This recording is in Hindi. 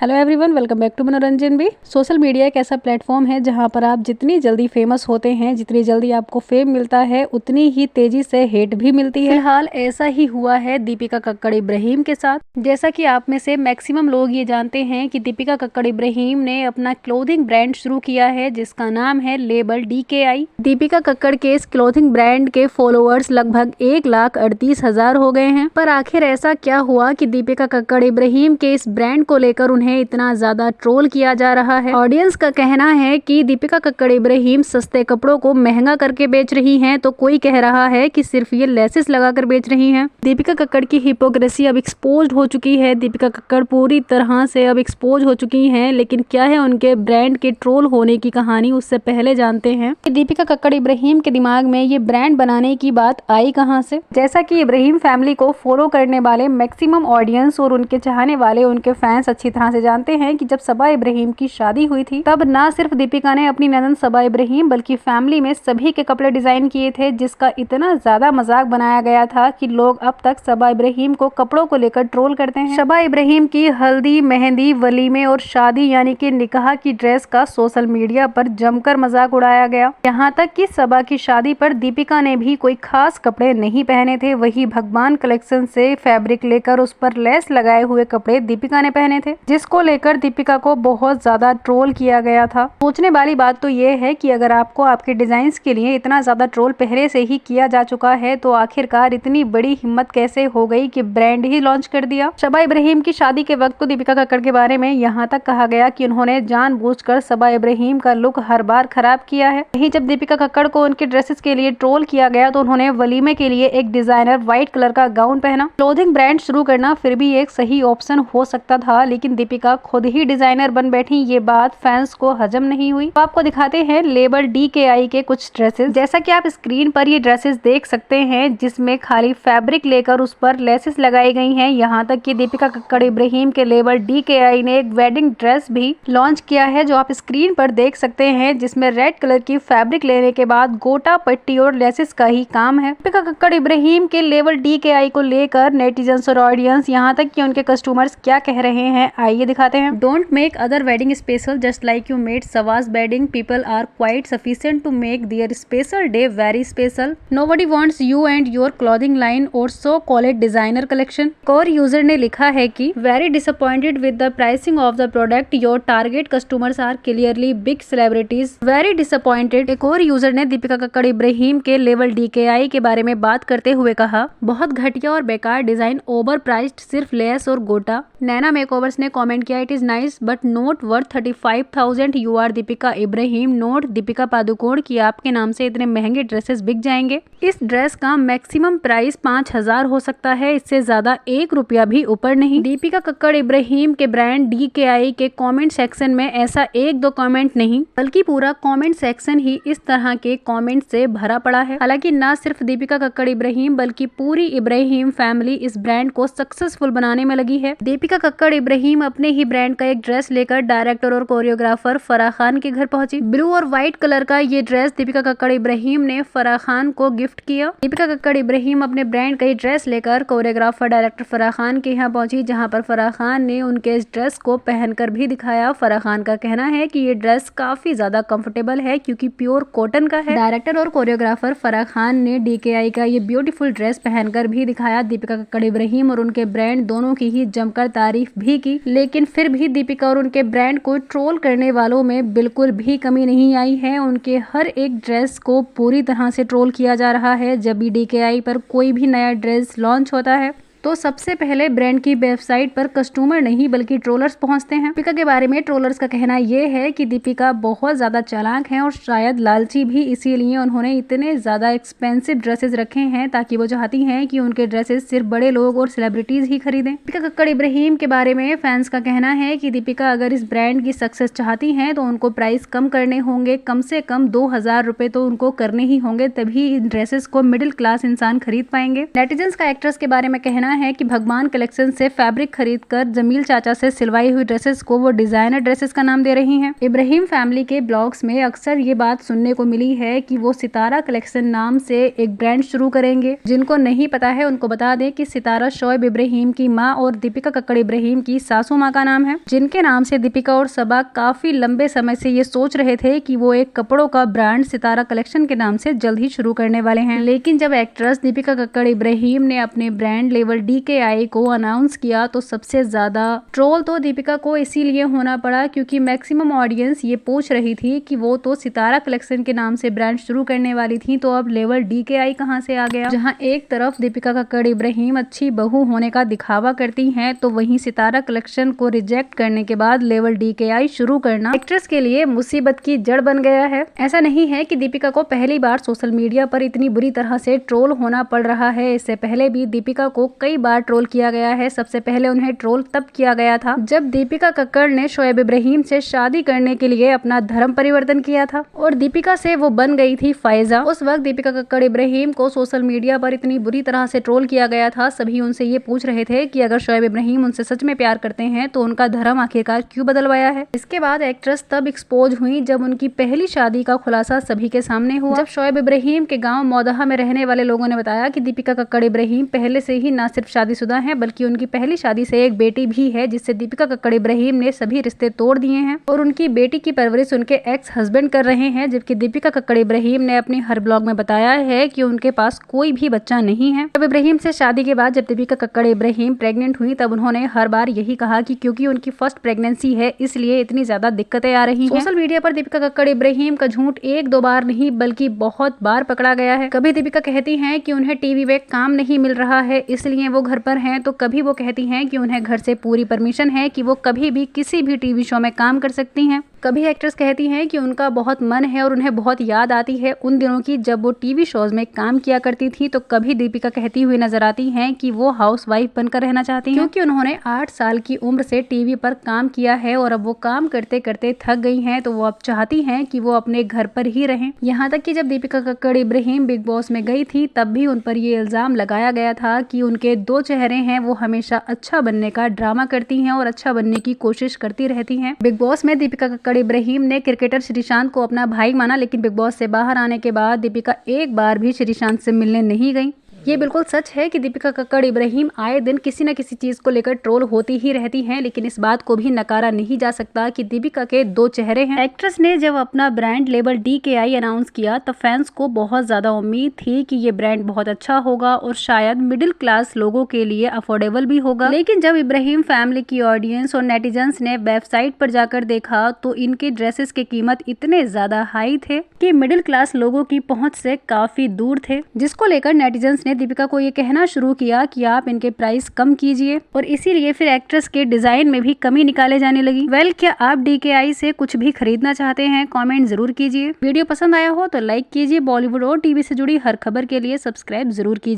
Hello everyone, welcome back to Manoranjan भी। सोशल मीडिया एक ऐसा प्लेटफॉर्म है जहां पर आप जितनी जल्दी फेमस होते हैं, जितनी जल्दी आपको फेम मिलता है, उतनी ही तेजी से हेट भी मिलती है। फिलहाल ऐसा ही हुआ है दीपिका कक्कड़ इब्राहिम के साथ। जैसा कि आप में से मैक्सिमम लोग ये जानते हैं कि दीपिका कक्कड़ इब्राहिम ने अपना क्लोथिंग ब्रांड शुरू किया है जिसका नाम है लेबल DKI। दीपिका कक्कड़ के इस क्लोथिंग ब्रांड के फॉलोअर्स लगभग 1,38,000 हो गए हैं। पर आखिर ऐसा क्या हुआ कि दीपिका कक्कड़ इब्राहिम के इस ब्रांड को लेकर उन्हें इतना ज्यादा ट्रोल किया जा रहा है। ऑडियंस का कहना है कि दीपिका कक्कड़ इब्राहिम सस्ते कपड़ों को महंगा करके बेच रही हैं, तो कोई कह रहा है कि सिर्फ ये लेसेस लगाकर बेच रही हैं। दीपिका कक्कड़ की हिपोक्रेसी अब एक्सपोज्ड हो चुकी है। दीपिका कक्कड़ पूरी तरह से अब एक्सपोज हो चुकी हैं। लेकिन क्या है उनके ब्रांड के ट्रोल होने की कहानी, उससे पहले जानते हैं कि दीपिका कक्कड़ इब्राहिम के दिमाग में ये ब्रांड बनाने की बात आई कहां से। जैसा कि इब्राहिम फैमिली को फॉलो करने वाले मैक्सिमम ऑडियंस और उनके चाहने वाले, उनके फैंस अच्छी तरह से जानते हैं कि जब सबा इब्राहिम की शादी हुई थी तब ना सिर्फ दीपिका ने अपनी ननद सबा इब्राहिम बल्कि फैमिली में सभी के कपड़े डिजाइन किए थे, जिसका इतना ज्यादा मजाक बनाया गया था कि लोग अब तक सबा इब्राहिम को कपड़ों को लेकर ट्रोल करते हैं। सबा इब्राहिम की हल्दी, मेहंदी, वलीमे और शादी यानी कि निकाह की ड्रेस का सोशल मीडिया पर जमकर मजाक उड़ाया गया। यहाँ तक कि सबा की शादी पर दीपिका ने भी कोई खास कपड़े नहीं पहने थे। वही भगवान कलेक्शन से फैब्रिक लेकर उस पर लेस लगाए हुए कपड़े दीपिका ने पहने थे, जिसको लेकर दीपिका को बहुत ज्यादा ट्रोल किया गया था। सोचने वाली बात तो ये है कि अगर आपको आपके डिजाइन्स के लिए इतना ज्यादा ट्रोल पहले से ही किया जा चुका है तो आखिरकार इतनी बड़ी हिम्मत कैसे हो गई कि ब्रांड ही लॉन्च कर दिया। सबा इब्राहिम की शादी के वक्त तो दीपिका कक्कड़ के बारे में यहाँ तक कहा गया कि उन्होंने जानबूझकर सबा इब्राहिम का लुक हर बार खराब किया है। वहीं जब दीपिका कक्कड़ को उनके ड्रेसेस के लिए ट्रोल किया गया तो उन्होंने वलीमे के लिए एक डिजाइनर व्हाइट कलर का गाउन पहना। क्लोथिंग ब्रांड शुरू करना फिर भी एक सही ऑप्शन हो सकता था, लेकिन दीपिका खुद ही डिजाइनर बन बैठी। ये बात फैंस को हजम नहीं हुई। तो आपको दिखाते हैं लेबल DKI के कुछ ड्रेसेस। जैसा कि आप स्क्रीन पर ये ड्रेसेस देख सकते हैं, जिसमें खाली फैब्रिक लेकर उस पर लेसेस लगाई गई हैं। यहाँ तक कि दीपिका कक्कड़ इब्राहिम के लेबल DKI ने एक वेडिंग ड्रेस भी लॉन्च किया है, जो आप स्क्रीन पर देख सकते हैं, जिसमें रेड कलर की फैब्रिक लेने के बाद गोटा पट्टी और लेसेस का ही काम है। दीपिका कक्कड़ इब्राहिम के लेबल DKI को लेकर नेटिजन्स और ऑडियंस, यहाँ तक कि उनके कस्टमर्स क्या कह रहे हैं, आइए दिखाते हैं। Don't make other wedding special just like you made Sava's wedding. People are quite sufficient to make their special day very special. Nobody wants you and your clothing line or so call it designer collection. और यूजर ने लिखा है कि very disappointed with the pricing of the product. Your target customers are clearly big celebrities. Very disappointed. एक और यूजर ने दीपिका कक्कड़ इब्राहिम के लेवल DKI के बारे में बात करते हुए कहा, बहुत घटिया और बेकार डिजाइन, ओवर प्राइस्ड, सिर्फ लेस और गोटा। नैना मेकओवर्स ने कमेंट किया, it is nice but not worth 35,000. You are Deepika Ibrahim, not Deepika Padukone की आपके नाम से इतने महंगे ड्रेसेस बिक जाएंगे। इस ड्रेस का मैक्सिमम प्राइस 5,000 हो सकता है, इससे ज्यादा 1 रुपया भी ऊपर नहीं। दीपिका कक्कड़ इब्राहिम के ब्रांड DKI के कमेंट सेक्शन में ऐसा 1-2 कमेंट नहीं बल्कि पूरा कमेंट सेक्शन ही इस तरह के कमेंट से भरा पड़ा है। हालांकि न सिर्फ दीपिका कक्कड़ इब्राहिम बल्कि पूरी इब्राहिम फैमिली इस ब्रांड को सक्सेसफुल बनाने में लगी है। दीपिका कक्कड़ इब्राहिम अपने ही ब्रांड का एक ड्रेस लेकर डायरेक्टर और कोरियोग्राफर फराह खान के घर पहुंची। ब्लू और व्हाइट कलर का ये ड्रेस दीपिका कक्कड़ इब्राहिम ने फराह खान को गिफ्ट किया। दीपिका कक्कड़ इब्राहिम अपने ब्रांड का ये ड्रेस लेकर कोरियोग्राफर डायरेक्टर फराह खान के यहाँ पहुंची, जहां पर फराह खान ने उनके इस ड्रेस को पहनकर भी दिखाया। फराह खान का कहना है कि ये ड्रेस काफी ज्यादा कंफर्टेबल है क्योंकि प्योर कॉटन का है। डायरेक्टर और कोरियोग्राफर फराह खान ने DKI का ये ब्यूटीफुल ड्रेस पहनकर भी दिखाया। दीपिका कक्कड़ इब्राहिम और उनके ब्रांड दोनों की ही जमकर तारीफ भी की, लेकिन फिर भी दीपिका और उनके ब्रांड को ट्रोल करने वालों में बिल्कुल भी कमी नहीं आई है। उनके हर एक ड्रेस को पूरी तरह से ट्रोल किया जा रहा है। जब भी DKI पर कोई भी नया ड्रेस लॉन्च होता है तो सबसे पहले ब्रांड की वेबसाइट पर कस्टमर नहीं बल्कि ट्रोलर्स पहुंचते हैं। दीपिका के बारे में ट्रोलर्स का कहना यह है कि दीपिका बहुत ज्यादा चालाक हैं और शायद लालची भी, इसीलिए उन्होंने इतने ज्यादा एक्सपेंसिव ड्रेसेस रखे हैं ताकि वो चाहती हैं कि उनके ड्रेसेस सिर्फ बड़े लोग और सेलिब्रिटीज ही खरीदें। दीपिका कक्कड़ इब्राहिम के बारे में फैंस का कहना है कि दीपिका अगर इस ब्रांड की सक्सेस चाहती हैं तो उनको प्राइस कम करने होंगे, कम से कम 2,000 रुपए तो उनको करने ही होंगे, तभी इन ड्रेसेस को मिडिल क्लास इंसान खरीद पाएंगे। नेटिजन्स का एक्ट्रेस के बारे में कहना है कि भगवान कलेक्शन से फैब्रिक खरीदकर जमील चाचा से सिलवाई हुई ड्रेसेस को वो डिजाइनर ड्रेसेस का नाम दे रही हैं। इब्राहिम फैमिली के ब्लॉग्स में अक्सर ये बात सुनने को मिली है कि वो सितारा कलेक्शन नाम से एक ब्रांड शुरू करेंगे। जिनको नहीं पता है उनको बता दें कि सितारा शोएब इब्राहिम की माँ और दीपिका कक्कड़ इब्राहिम की सासू माँ का नाम है, जिनके नाम से दीपिका और सबा काफी लंबे समय से ये सोच रहे थे कि वो एक कपड़ों का ब्रांड सितारा कलेक्शन के नाम से जल्द ही शुरू करने वाले हैं। लेकिन जब एक्ट्रेस दीपिका कक्कड़ इब्राहिम ने अपने ब्रांड लेवल DKI को अनाउंस किया तो सबसे ज्यादा ट्रोल तो दीपिका को इसीलिए होना पड़ा क्योंकि मैक्सिमम ऑडियंस ये पूछ रही थी कि वो तो सितारा कलेक्शन के नाम से ब्रांड शुरू करने वाली थी, तो अब लेवल DKI कहां से आ गया। जहां एक तरफ दीपिका कक्कड़ इब्राहिम अच्छी बहू होने का दिखावा करती हैं, तो वहीं सितारा कलेक्शन को रिजेक्ट करने के बाद लेवल DKI शुरू करना एक्ट्रेस के लिए मुसीबत की जड़ बन गया है। ऐसा नहीं है कि दीपिका को पहली बार सोशल मीडिया पर इतनी बुरी तरह से ट्रोल होना पड़ रहा है। इससे पहले भी दीपिका को कई बार ट्रोल किया गया है। सबसे पहले उन्हें ट्रोल तब किया गया था जब दीपिका कक्कड़ ने शोएब इब्राहिम से शादी करने के लिए अपना धर्म परिवर्तन किया था और दीपिका से वो बन गई थी फायजा। उस वक्त दीपिका कक्कड़ इब्राहिम को सोशल मीडिया पर इतनी बुरी तरह से ट्रोल किया गया था। सभी उनसे ये पूछ रहे थे कि अगर शोएब इब्राहिम उनसे सच में प्यार करते हैं तो उनका धर्म आखिरकार क्यों बदलवाया है। इसके बाद एक्ट्रेस तब एक्सपोज हुई जब उनकी पहली शादी का खुलासा सभी के सामने हुआ। जब शोएब इब्राहिम के गांव मौदहा में रहने वाले लोगों ने बताया कि दीपिका कक्कड़ इब्राहिम पहले से ही न सिर्फ शादीशुदा हैं बल्कि उनकी पहली शादी से एक बेटी भी है, जिससे दीपिका कक्कड़ इब्राहिम ने सभी रिश्ते तोड़ दिए हैं और उनकी बेटी की परवरिश उनके एक्स हस्बैंड कर रहे हैं। जबकि दीपिका कक्कड़ इब्राहिम ने अपने हर ब्लॉग में बताया है कि उनके पास कोई भी बच्चा नहीं है। शोएब इब्राहिम से शादी के बाद जब दीपिका कक्कड़ इब्राहिम प्रेग्नेंट हुई तब उन्होंने हर बार यही कहा कि क्योंकि उनकी फर्स्ट प्रेगनेंसी है इसलिए इतनी ज्यादा दिक्कतें आ रही हैं। सोशल मीडिया पर दीपिका कक्कड़ इब्राहिम का झूठ एक दो बार नहीं बल्कि बहुत बार पकड़ा गया है। कभी दीपिका कहती हैं कि उन्हें टीवी में काम नहीं मिल रहा है इसलिए वो घर पर हैं, तो कभी वो कहती हैं कि उन्हें घर से पूरी परमिशन है कि वो कभी भी किसी भी टीवी शो में काम कर सकती हैं। कभी एक्ट्रेस कहती हैं कि उनका बहुत मन है और उन्हें बहुत याद आती है उन दिनों की जब वो टीवी शोज में काम किया करती थी। तो कभी दीपिका कहती हुई नजर आती हैं कि वो हाउसवाइफ बनकर रहना चाहती हैं क्योंकि उन्होंने 8 साल की उम्र से टीवी पर काम किया है और अब वो काम करते करते थक गई हैं, तो वो अब चाहती हैं कि वो अपने घर पर ही रहें। यहाँ तक कि जब दीपिका कक्कड़ इब्राहिम बिग बॉस में गई थी तब भी उन पर ये इल्जाम लगाया गया था कि उनके 2 चेहरे हैं, वो हमेशा अच्छा बनने का ड्रामा करती हैं और अच्छा बनने की कोशिश करती रहती हैं। बिग बॉस में दीपिका कक्कड़ इब्राहिम ने क्रिकेटर श्रीशांत को अपना भाई माना, लेकिन बिग बॉस से बाहर आने के बाद दीपिका एक बार भी श्रीशांत से मिलने नहीं गई। ये बिल्कुल सच है कि दीपिका कक्कड़ इब्राहिम आए दिन किसी न किसी चीज को लेकर ट्रोल होती ही रहती हैं, लेकिन इस बात को भी नकारा नहीं जा सकता कि दीपिका के 2 चेहरे हैं। एक्ट्रेस ने जब अपना ब्रांड लेबल DKI अनाउंस किया तब फैंस को बहुत ज्यादा उम्मीद थी कि ये ब्रांड बहुत अच्छा होगा और शायद मिडिल क्लास लोगों के लिए अफोर्डेबल भी होगा। लेकिन जब इब्राहिम फैमिली की ऑडियंस और नेटिजन्स ने वेबसाइट पर जाकर देखा तो इनके ड्रेसेस की कीमत इतने ज्यादा हाई थे कि मिडिल क्लास लोगों की पहुंच से काफी दूर थे, जिसको लेकर नेटिजन्स ने दीपिका को ये कहना शुरू किया कि आप इनके प्राइस कम कीजिए और इसीलिए फिर एक्ट्रेस के डिजाइन में भी कमी निकाले जाने लगी। क्या आप DKI से कुछ भी खरीदना चाहते हैं? कमेंट जरूर कीजिए। वीडियो पसंद आया हो तो लाइक कीजिए। बॉलीवुड और टीवी से जुड़ी हर खबर के लिए सब्सक्राइब जरूर कीजिए।